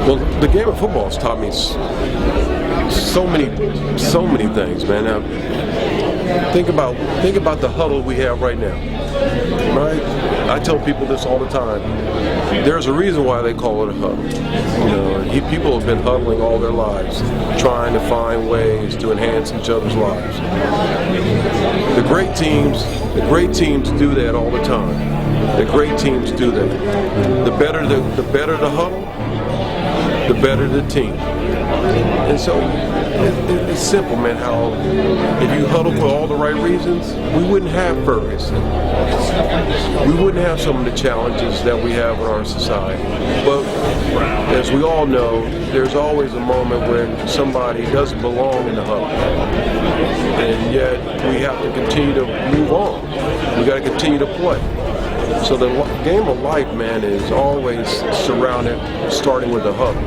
Well, the game of football has taught me so many things, man. Now, think about the huddle we have right now, right? I tell people this all the time. There's a reason why they call it a huddle. You know, people have been huddling all their lives, trying to find ways to enhance each other's lives. The great teams do that all the time. The great teams do that. The better the huddle, the better the team. And so it's simple, man, how if you huddle for all the right reasons, we wouldn't have Ferguson. We wouldn't have some of the challenges that we have in our society. But as we all know, there's always a moment when somebody doesn't belong in the huddle. And yet we have to continue to move on. We got to continue to play. So the game of life, man, is always starting with the huddle.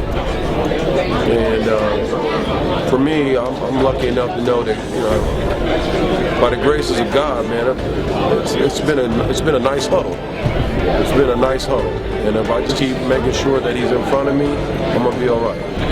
And for me, I'm lucky enough to know that, you know, by the graces of God, man, it's been a nice huddle. It's been a nice huddle. And if I just keep making sure that he's in front of me, I'm gonna be all right.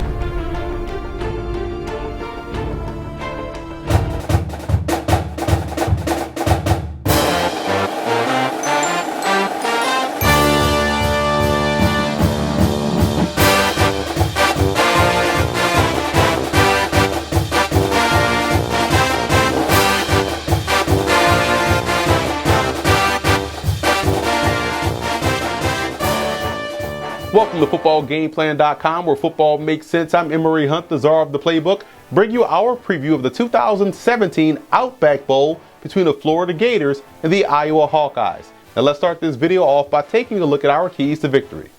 Welcome to FootballGamePlan.com, where football makes sense. I'm Emery Hunt, the czar of the playbook, bring you our preview of the 2017 Outback Bowl between the Florida Gators and the Iowa Hawkeyes. Now let's start this video off by taking a look at our keys to victory.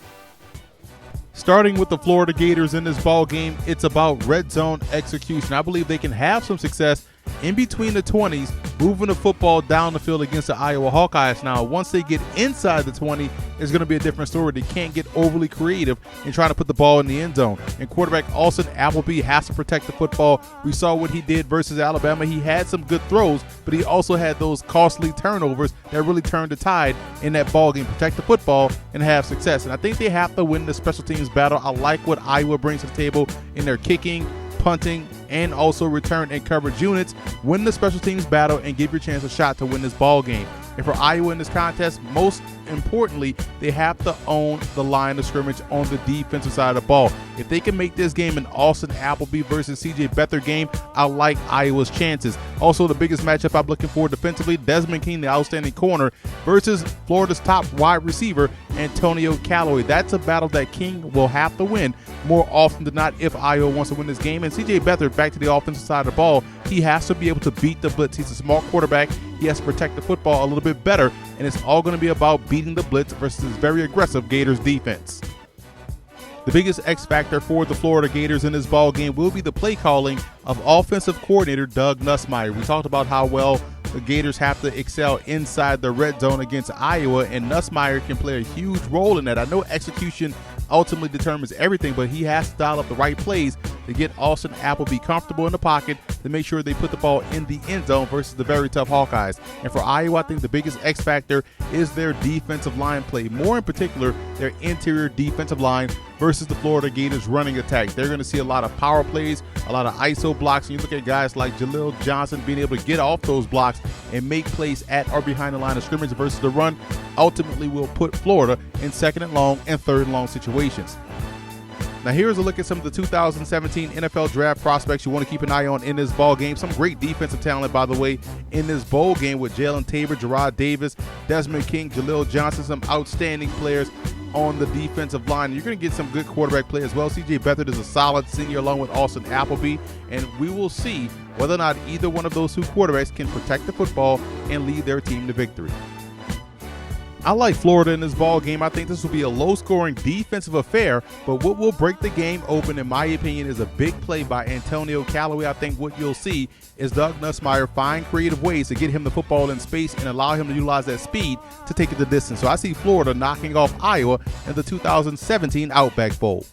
Starting with the Florida Gators in this ball game, it's about red zone execution. I believe they can have some success in between the 20s, moving the football down the field against the Iowa Hawkeyes. Now, once they get inside the 20, it's going to be a different story. They can't get overly creative in trying to put the ball in the end zone. And quarterback Austin Appleby has to protect the football. We saw what he did versus Alabama. He had some good throws, but he also had those costly turnovers that really turned the tide in that ball game. Protect the football and have success. And I think they have to win the special teams battle. I like what Iowa brings to the table in their kicking, punting, and also return and coverage units. Win the special teams battle and give your chance a shot to win this ball game. And for Iowa in this contest, most importantly, they have to own the line of scrimmage on the defensive side of the ball. If they can make this game an Austin Appleby versus CJ Beathard game, I like Iowa's chances. Also, the biggest matchup I'm looking for defensively, Desmond King, the outstanding corner, versus Florida's top wide receiver, Antonio Callaway. That's a battle that King will have to win more often than not if Iowa wants to win this game. And CJ Beathard, back to the offensive side of the ball, he has to be able to beat the blitz. He's a small quarterback. He has to protect the football a little bit better, and it's all going to be about beating the blitz versus this very aggressive Gators defense. The biggest X factor for the Florida Gators in this ball game will be the play calling of offensive coordinator Doug NUSSMEIER. We talked about how well the Gators have to excel inside the red zone against Iowa, and NUSSMEIER can play a huge role in that. I know execution ultimately determines everything, but he has to dial up the right plays to get Austin Appleby comfortable in the pocket to make sure they put the ball in the end zone versus the very tough Hawkeyes. And for Iowa, I think the biggest X factor is their defensive line play, more in particular their interior defensive line versus the Florida Gators running attack. They're going to see a lot of power plays, a lot of ISO blocks, and you look at guys like Jaleel Johnson being able to get off those blocks and make plays at or behind the line of scrimmage versus the run ultimately will put Florida in second and long and third and long situations. Now here's a look at some of the 2017 NFL draft prospects you want to keep an eye on in this ball game. Some great defensive talent, by the way, in this bowl game with Jalen Tabor, Gerard Davis, Desmond King, Jaleel Johnson, some outstanding players on the defensive line. You're going to get some good quarterback play as well. CJ Beathard is a solid senior along with Austin Appleby, and we will see whether or not either one of those two quarterbacks can protect the football and lead their team to victory. I like Florida in this ball game. I think this will be a low-scoring defensive affair, but what will break the game open, in my opinion, is a big play by Antonio Callaway. I think what you'll see is Doug NUSSMEIER find creative ways to get him the football in space and allow him to utilize that speed to take it the distance. So I see Florida knocking off Iowa in the 2017 Outback Bowl.